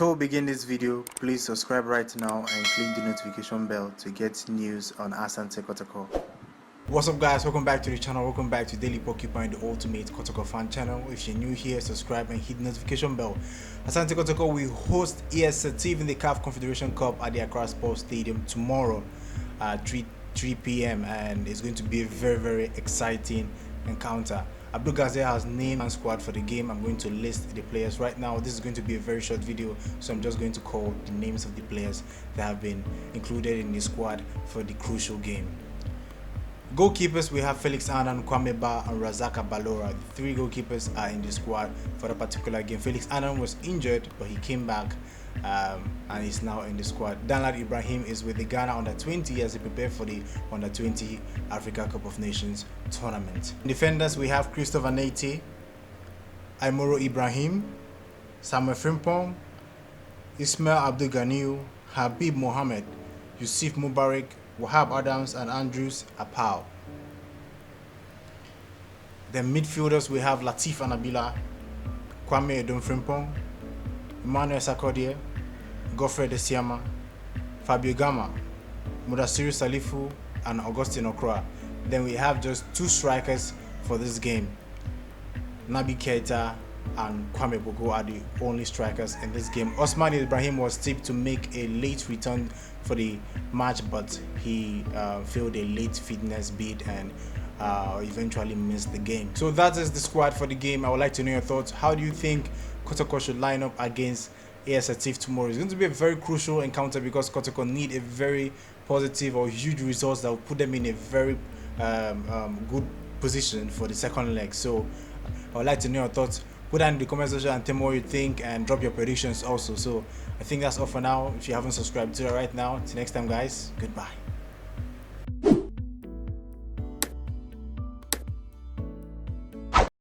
Before we begin this video, please subscribe right now and click the notification bell to get news on Asante Kotoko. What's up guys, welcome back to the channel, welcome back to Daily Porcupine, the ultimate Kotoko fan channel. If you're new here, subscribe and hit the notification bell. Asante Kotoko will host Setif in the CAF Confederation Cup at the Accra Sports Stadium tomorrow at 3 p.m. and it's going to be a very exciting encounter. Abdul Gazer has named and squad for the game. I'm going to list the players right now. This is going to be a very short video, so I'm just going to call the names of the players that have been included in the squad for the crucial game. Goalkeepers, we have Felix Annan, Kwame Ba and Razaka Balora. The three goalkeepers are in the squad for the particular game. Felix Annan was injured, but he came back and is now in the squad. Danlad Ibrahim is with the Ghana under-20 as they prepare for the under-20 Africa Cup of Nations tournament. Defenders, we have Christopher Nate, Aimoro Ibrahim, Samuel Frimpong, Ismail Abdul Ganiu, Habib Mohammed, Yusuf Mubarak, Wahab Adams and Andrews Apau. Then midfielders, we have Latif Anabila, Kwame Edom Frimpong, Emmanuel Sarkodie, Godfrey Desiama, Fabio Gama, Mudasiru Salifu and Augustine Okra. Then we have just two strikers for this game. Nabi Keita and Kwame Bogo are the only strikers in this game. Osman Ibrahim was tipped to make a late return for the match, but he failed a late fitness bid and eventually missed the game. So that is the squad for the game. I would like to know your thoughts. How do you think Kotoko should line up against Setif tomorrow? It's going to be a very crucial encounter because Kotoko need a very positive or huge results that will put them in a very good position for the second leg. So I would like to know your thoughts. Put that in the comment section and tell me what you think and drop your predictions also. So I think that's all for now. If you haven't subscribed to it right now, till next time guys, goodbye.